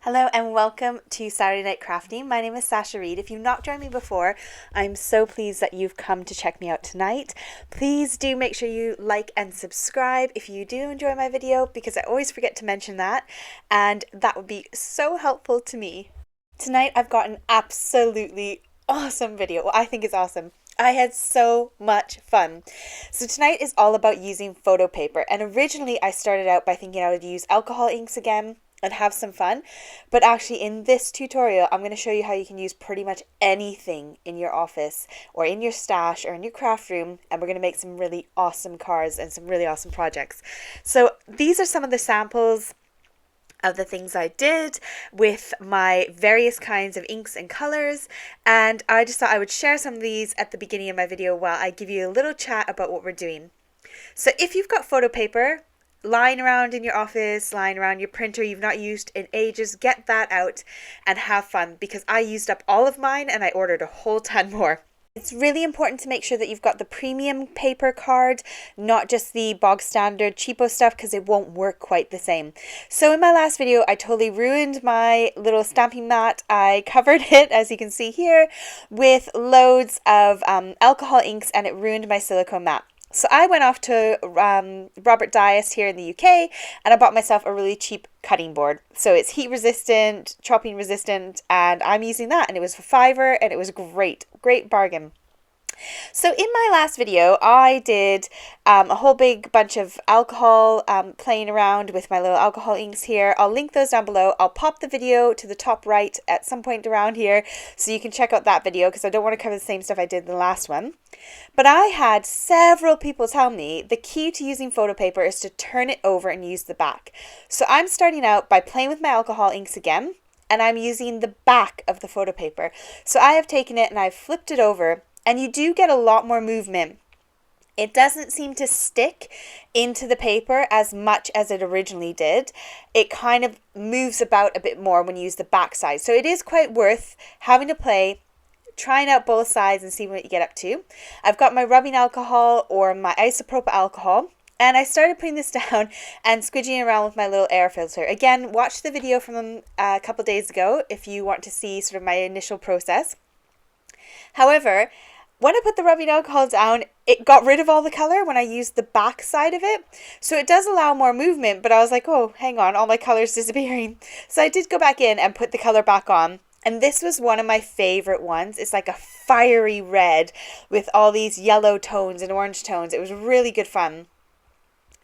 Hello and welcome to Saturday Night Crafting. My name is Sasha Reed. If you've not joined me before, I'm so pleased that you've come to check me out tonight. Please do make sure you like and subscribe if you do enjoy my video, because I always forget to mention that, and that would be so helpful to me. Tonight I've got an absolutely awesome video. Well, I think it's awesome. I had so much fun. So tonight is all about using photo paper, and originally I started out by thinking I would use alcohol inks again and have some fun, but actually in this tutorial I'm going to show you how you can use pretty much anything in your office or in your stash or in your craft room, and we're going to make some really awesome cards and some really awesome projects. So these are some of the samples of the things I did with my various kinds of inks and colors, and I just thought I would share some of these at the beginning of my video while I give you a little chat about what we're doing. So if you've got photo paper lying around in your office, lying around your printer you've not used in ages, get that out and have fun, because I used up all of mine and I ordered a whole ton more. It's really important to make sure that you've got the premium paper card, not just the bog standard cheapo stuff, because it won't work quite the same. So in my last video I totally ruined my little stamping mat. I covered it, as you can see here, with loads of alcohol inks, and it ruined my silicone mat. So I went off to Robert Dias here in the UK, and I bought myself a really cheap cutting board. So it's heat resistant, chopping resistant, and I'm using that, and it was for $5 and it was great bargain. So in my last video I did a whole big bunch of alcohol, playing around with my little alcohol inks here. I'll link those down below. I'll pop the video to the top right at some point around here so you can check out that video, because I don't want to cover the same stuff I did in the last one. But I had several people tell me the key to using photo paper is to turn it over and use the back. So I'm starting out by playing with my alcohol inks again, and I'm using the back of the photo paper. So I have taken it and I've flipped it over, and you do get a lot more movement. It doesn't seem to stick into the paper as much as it originally did. It kind of moves about a bit more when you use the back side. So it is quite worth having to play, trying out both sides and see what you get up to. I've got my rubbing alcohol or my isopropyl alcohol, and I started putting this down and squidging around with my little air filter. Again, watch the video from a couple days ago if you want to see sort of my initial process. However, when I put the rubbing alcohol down, it got rid of all the color when I used the back side of it. So it does allow more movement, but I was like, oh, hang on, all my color's disappearing. So I did go back in and put the color back on. And this was one of my favorite ones. It's like a fiery red with all these yellow tones and orange tones. It was really good fun.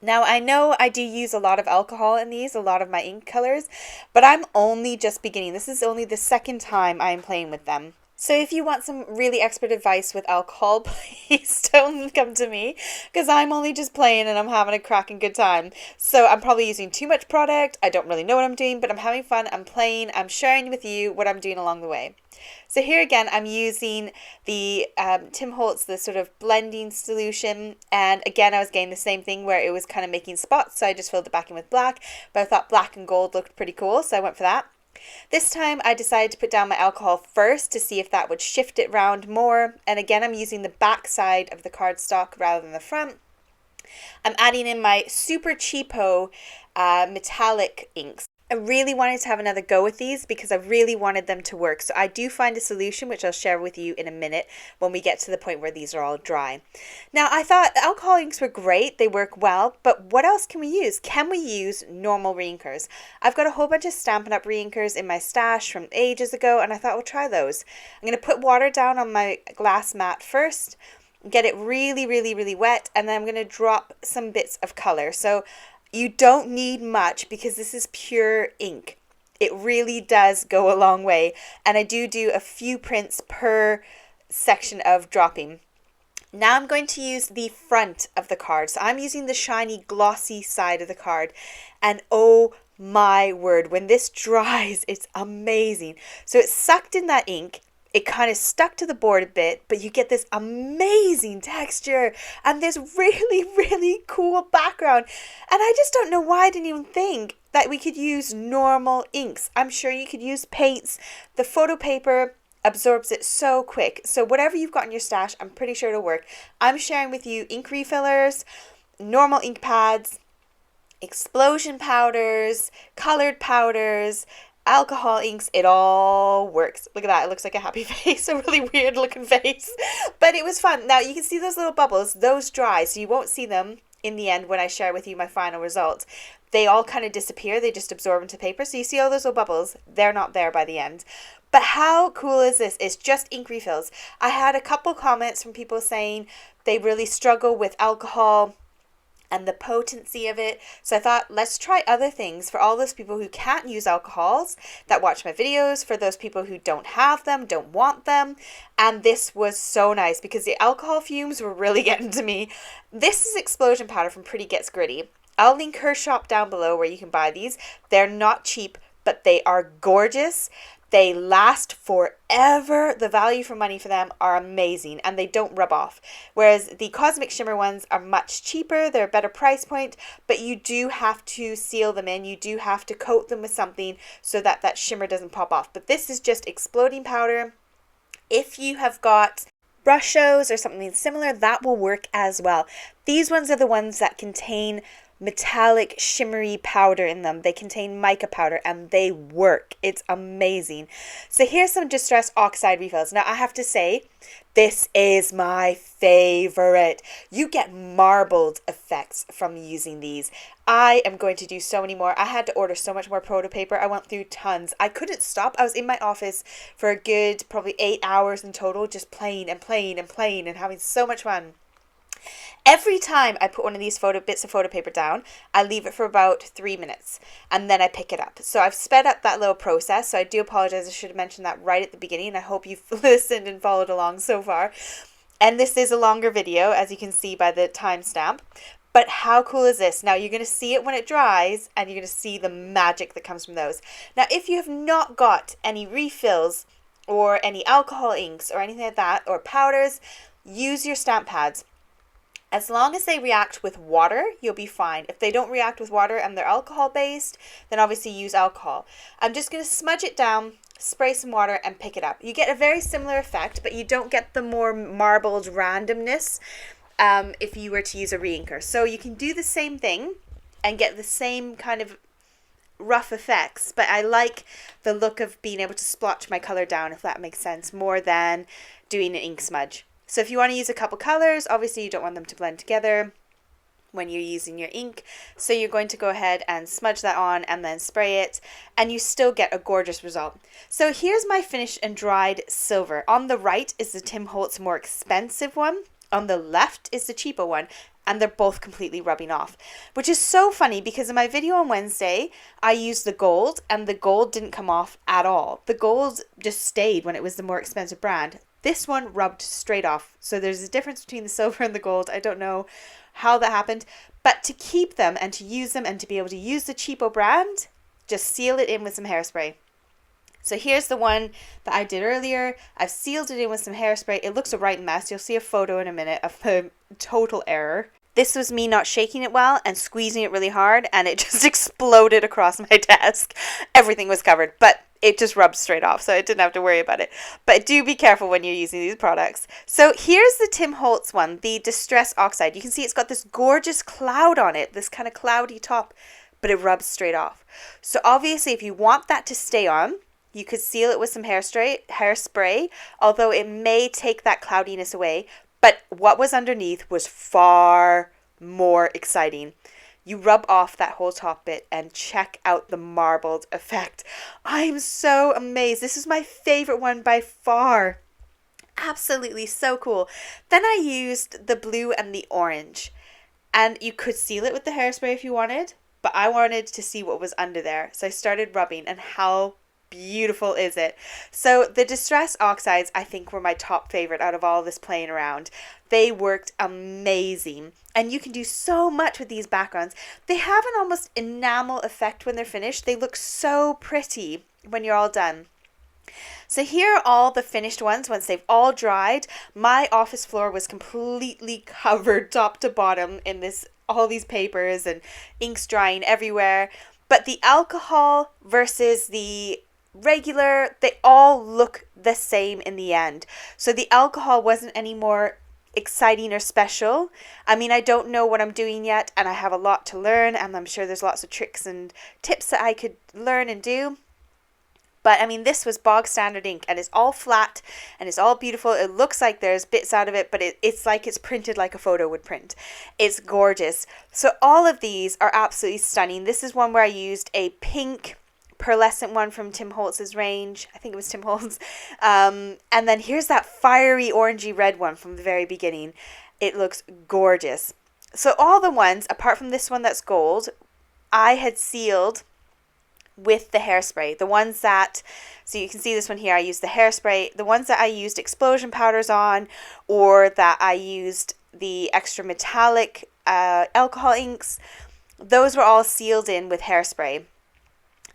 Now, I know I do use a lot of alcohol in these, a lot of my ink colors, but I'm only just beginning. This is only the second time I'm playing with them. So if you want some really expert advice with alcohol, please don't come to me, because I'm only just playing and I'm having a cracking good time. So I'm probably using too much product. I don't really know what I'm doing, but I'm having fun. I'm playing. I'm sharing with you what I'm doing along the way. So here again, I'm using the Tim Holtz, the sort of blending solution. And again, I was getting the same thing where it was kind of making spots. So I just filled it back in with black, but I thought black and gold looked pretty cool. So I went for that. This time I decided to put down my alcohol first to see if that would shift it round more. And again, I'm using the back side of the cardstock rather than the front. I'm adding in my super cheapo metallic inks. I really wanted to have another go with these because I really wanted them to work. So I do find a solution, which I'll share with you in a minute when we get to the point where these are all dry. Now, I thought alcohol inks were great. They work well, but what else can we use? Can we use normal Reinkers? I've got a whole bunch of Stampin' Up! Reinkers in my stash from ages ago, and I thought we'll try those. I'm going to put water down on my glass mat first, get it really wet, and then I'm going to drop some bits of color. So you don't need much because this is pure ink. It really does go a long way. And I do a few prints per section of dropping. Now I'm going to use the front of the card. So I'm using the shiny glossy side of the card. And oh my word, when this dries, it's amazing. So it sucked in that ink. It kind of stuck to the board a bit, but you get this amazing texture and this really cool background. And I just don't know why I didn't even think that we could use normal inks. I'm sure you could use paints. The photo paper absorbs it so quick. So whatever you've got in your stash, I'm pretty sure it'll work. I'm sharing with you ink refillers, normal ink pads, explosion powders, colored powders, alcohol inks, it all works. Look at that. It looks like a happy face, a really weird looking face. But it was fun. Now you can see those little bubbles, those dry, so you won't see them in the end when I share with you my final results. They all kind of disappear. They just absorb into paper. So you see all those little bubbles. They're not there by the end. But how cool is this? It's just ink refills. I had a couple comments from people saying they really struggle with alcohol and the potency of it. So I thought, let's try other things for all those people who can't use alcohols that watch my videos, for those people who don't have them, don't want them. And this was so nice because the alcohol fumes were really getting to me. This is explosion powder from Pretty Gets Gritty. I'll link her shop down below where you can buy these. They're not cheap, but they are gorgeous. They last forever. The value for money for them are amazing and they don't rub off. Whereas the Cosmic Shimmer ones are much cheaper. They're a better price point, but you do have to seal them in. You do have to coat them with something so that that shimmer doesn't pop off. But this is just exploding powder. If you have got brush-os or something similar, that will work as well. These ones are the ones that contain metallic shimmery powder in them. They contain mica powder and they work. It's amazing. So here's some Distress Oxide refills. Now I have to say, this is my favorite. You get marbled effects from using these. I am going to do so many more. I had to order so much more proto paper. I went through tons. I couldn't stop. I was in my office for a good probably 8 hours in total, just playing and playing and playing and having so much fun. Every time I put one of these bits of photo paper down, I leave it for about 3 minutes and then I pick it up. So I've sped up that little process. So I do apologize. I should have mentioned that right at the beginning. I hope you've listened and followed along so far. And this is a longer video, as you can see by the timestamp. But how cool is this? Now you're going to see it when it dries and you're going to see the magic that comes from those. Now if you have not got any refills or any alcohol inks or anything like that, or powders, use your stamp pads. As long as they react with water, you'll be fine. If they don't react with water and they're alcohol based, then obviously use alcohol. I'm just going to smudge it down, spray some water and pick it up. You get a very similar effect, but you don't get the more marbled randomness if you were to use a Reinker. So you can do the same thing and get the same kind of rough effects, but I like the look of being able to splotch my color down, if that makes sense, more than doing an ink smudge. So if you want to use a couple colors, obviously you don't want them to blend together when you're using your ink. So you're going to go ahead and smudge that on and then spray it, and you still get a gorgeous result. So here's my finished and dried silver. On the right is the Tim Holtz more expensive one. On the left is the cheaper one. And they're both completely rubbing off, which is so funny because in my video on Wednesday, I used the gold and the gold didn't come off at all. The gold just stayed when it was the more expensive brand. This one rubbed straight off. So there's a difference between the silver and the gold. I don't know how that happened, but to keep them and to use them and to be able to use the cheapo brand, just seal it in with some hairspray. So here's the one that I did earlier. I've sealed it in with some hairspray. It looks a right mess. You'll see a photo in a minute of the total error. This was me not shaking it well and squeezing it really hard, and it just exploded across my desk. Everything was covered, but it just rubbed straight off, so I didn't have to worry about it. But do be careful when you're using these products. So here's the Tim Holtz one, the Distress Oxide. You can see it's got this gorgeous cloud on it, this kind of cloudy top, but it rubs straight off. So obviously if you want that to stay on, you could seal it with some hairspray, although it may take that cloudiness away. But what was underneath was far more exciting. You rub off that whole top bit and check out the marbled effect. I'm so amazed. This is my favorite one by far. Absolutely so cool. Then I used the blue and the orange. And you could seal it with the hairspray if you wanted, but I wanted to see what was under there. So I started rubbing, and how beautiful is it? So the Distress Oxides, I think, were my top favorite out of all this playing around. They worked amazing, and you can do so much with these backgrounds. They have an almost enamel effect when they're finished. They look so pretty when you're all done. So here are all the finished ones once they've all dried. My office floor was completely covered top to bottom in all these papers and inks drying everywhere. But the alcohol versus the regular, they all look the same in the end. So the alcohol wasn't any more exciting or special. I mean, I don't know what I'm doing yet, and I have a lot to learn, and I'm sure there's lots of tricks and tips that I could learn and do. But I mean, this was bog standard ink, and it's all flat and it's all beautiful. It looks like there's bits out of it, but it's like it's printed like a photo would print. It's gorgeous. So all of these are absolutely stunning. This is one where I used a pink pearlescent one from Tim Holtz's range. I think it was Tim Holtz. And then here's that fiery orangey red one from the very beginning. It looks gorgeous. So all the ones, apart from this one that's gold, I had sealed with the hairspray. The ones that, so you can see this one here, I used the hairspray. The ones that I used explosion powders on, or that I used the extra metallic alcohol inks, those were all sealed in with hairspray.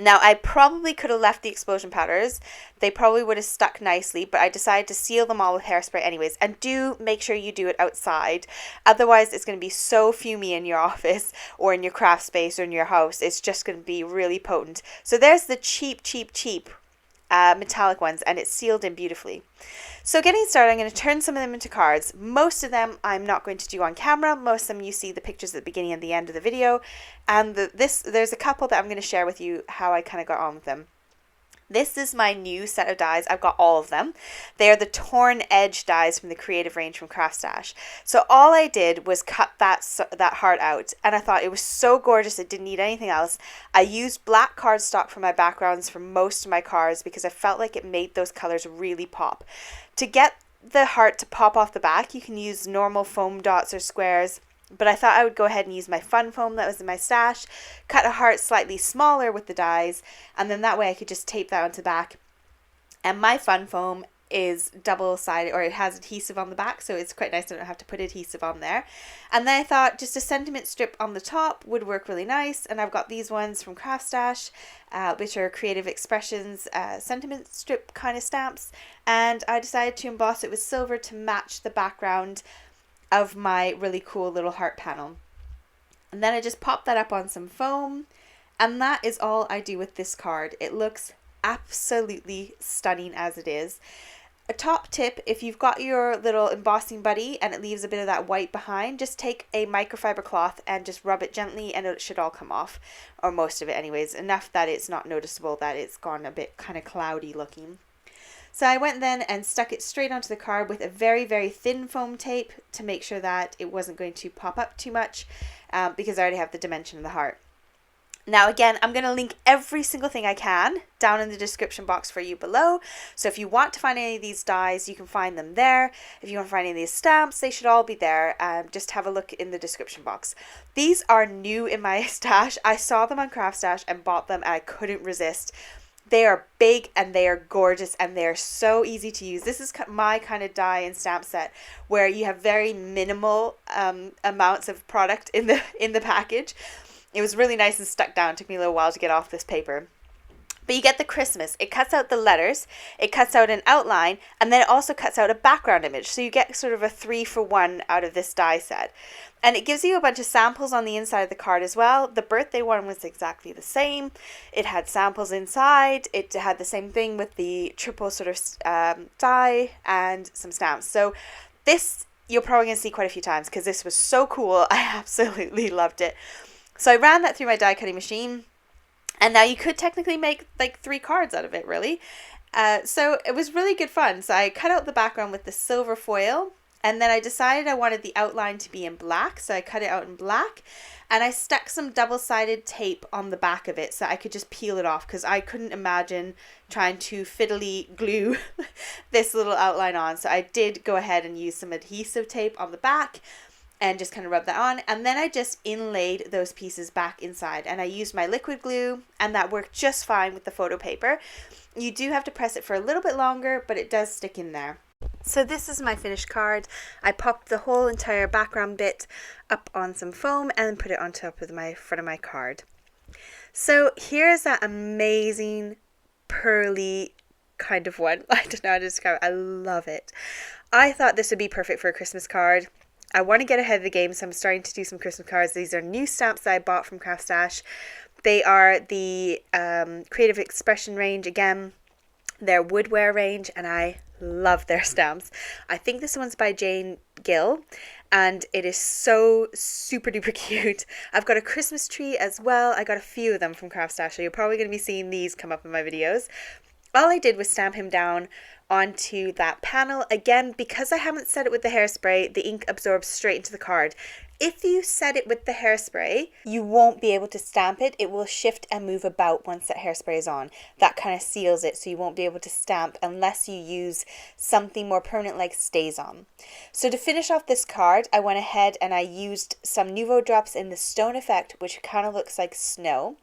Now, I probably could have left the explosion powders. They probably would have stuck nicely, but I decided to seal them all with hairspray anyways. And do make sure you do it outside. Otherwise, it's going to be so fumey in your office or in your craft space or in your house. It's just going to be really potent. So there's the cheap metallic ones, and it's sealed in beautifully. So getting started, I'm going to turn some of them into cards. Most of them I'm not going to do on camera. Most of them you see the pictures at the beginning and the end of the video. And there's a couple that I'm going to share with you how I kind of got on with them. This is my new set of dies. I've got all of them. They are the Torn Edge dies from the Creative range from Craft Stash. So all I did was cut that heart out, and I thought it was so gorgeous it didn't need anything else. I used black cardstock for my backgrounds for most of my cards because I felt like it made those colors really pop. To get the heart to pop off the back, you can use normal foam dots or squares, but I thought I would go ahead and use my fun foam that was in my stash, cut a heart slightly smaller with the dies, and then that way I could just tape that onto the back. And my fun foam is double-sided, or it has adhesive on the back, so it's quite nice. I don't have to put adhesive on there. And then I thought just a sentiment strip on the top would work really nice, and I've got these ones from Craft Stash, which are Creative Expressions sentiment strip kind of stamps, and I decided to emboss it with silver to match the background of my really cool little heart panel. And then I just pop that up on some foam, and that is all I do with this card. It looks absolutely stunning as it is. A top tip, if you've got your little embossing buddy and it leaves a bit of that white behind, just take a microfiber cloth and just rub it gently and it should all come off, or most of it anyways, enough that it's not noticeable that it's gone a bit kind of cloudy looking. So I went then and stuck it straight onto the card with a very, very thin foam tape to make sure that it wasn't going to pop up too much because I already have the dimension of the heart. Now again, I'm going to link every single thing I can down in the description box for you below. So if you want to find any of these dies, you can find them there. If you want to find any of these stamps, they should all be there. Just have a look in the description box. These are new in my stash. I saw them on Craft Stash and bought them and I couldn't resist. They are big and they are gorgeous and they are so easy to use. This is my kind of die and stamp set where you have very minimal amounts of product in the package. It was really nice and stuck down. It took me a little while to get off this paper. But you get the Christmas. It cuts out the letters, it cuts out an outline, and then it also cuts out a background image. So you get sort of a 3-for-1 out of this die set. And it gives you a bunch of samples on the inside of the card as well. The birthday one was exactly the same. It had samples inside. It had the same thing with the triple sort of die and some stamps. So this you're probably going to see quite a few times because this was so cool. I absolutely loved it. So I ran that through my die cutting machine. And now you could technically make like 3 cards out of it, really. So it was really good fun. So I cut out the background with the silver foil. And then I decided I wanted the outline to be in black. So I cut it out in black. And I stuck some double-sided tape on the back of it so I could just peel it off. Because I couldn't imagine trying to fiddly glue this little outline on. So I did go ahead and use some adhesive tape on the back. And just kind of rub that on. And then I just inlaid those pieces back inside. And I used my liquid glue. And that worked just fine with the photo paper. You do have to press it for a little bit longer. But it does stick in there. So this is my finished card. I popped the whole entire background bit up on some foam. And put it on top of my front of my card. So here's that amazing pearly kind of one. I don't know how to describe it. I love it. I thought this would be perfect for a Christmas card. I want to get ahead of the game, so I'm starting to do some Christmas cards. These are new stamps that I bought from Craft Stash. They are the Creative Expression range again. Their woodware range, and I love their stamps. I think this one's by Jane Gill, and it is so super duper cute. I've got a Christmas tree as well. I got a few of them from Craft Stash, so you're probably going to be seeing these come up in my videos. all I did was stamp him down onto that panel. Again, because I haven't set it with the hairspray, the ink absorbs straight into the card. If you set it with the hairspray, you won't be able to stamp it. It will shift and move about once that hairspray is on. That kind of seals it, so you won't be able to stamp unless you use something more permanent like StazOn. So to finish off this card, I went ahead and I used some Nuvo drops in the stone effect, which kind of looks like snow.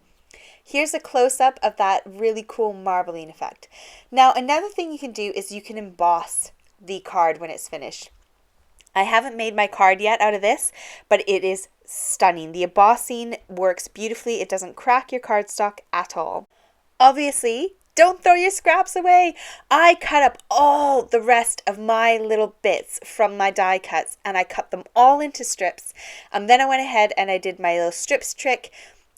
Here's a close-up of that really cool marbling effect. Now, another thing you can do is you can emboss the card when it's finished. I haven't made my card yet out of this, but it is stunning. The embossing works beautifully. It doesn't crack your cardstock at all. Obviously, don't throw your scraps away. I cut up all the rest of my little bits from my die cuts, and I cut them all into strips. And then I went ahead and I did my little strips trick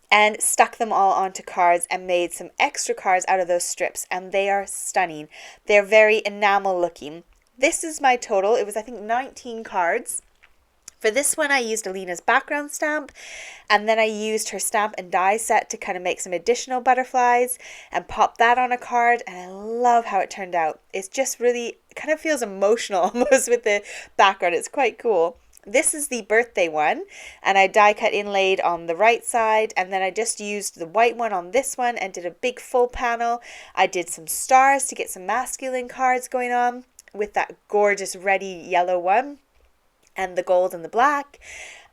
and stuck them all onto cards and made some extra cards out of those strips, and they are stunning. They're very enamel looking. This is my total. It was, I think, 19 cards. For this one, I used Alina's background stamp, and then I used her stamp and die set to kind of make some additional butterflies and pop that on a card, and I love how it turned out. It's just really, kind of feels emotional almost with the background. It's quite cool. This is the birthday one, and I die cut inlaid on the right side, and then I just used the white one on this one and did a big full panel. I did some stars to get some masculine cards going on with that gorgeous reddy yellow one and the gold and the black.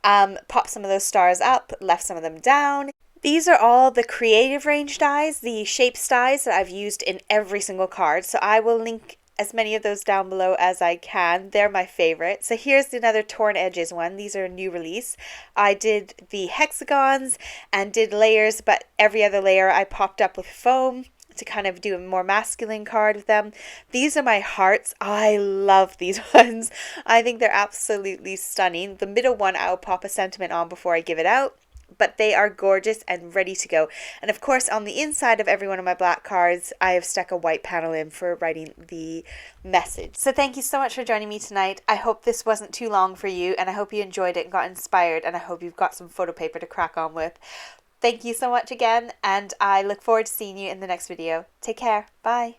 Popped some of those stars up, left some of them down. These are all the creative range dies, the shapes dies that I've used in every single card, so I will link as many of those down below as I can. They're my favorite. So here's another Torn Edges one. These are a new release. I did the hexagons and did layers, but every other layer I popped up with foam to kind of do a more masculine card with them. These are my hearts. I love these ones. I think they're absolutely stunning. The middle one I'll pop a sentiment on before I give it out, but they are gorgeous and ready to go. And of course, on the inside of every one of my black cards, I have stuck a white panel in for writing the message. So thank you so much for joining me tonight. I hope this wasn't too long for you, and I hope you enjoyed it and got inspired, and I hope you've got some photo paper to crack on with. Thank you so much again, and I look forward to seeing you in the next video. Take care. Bye.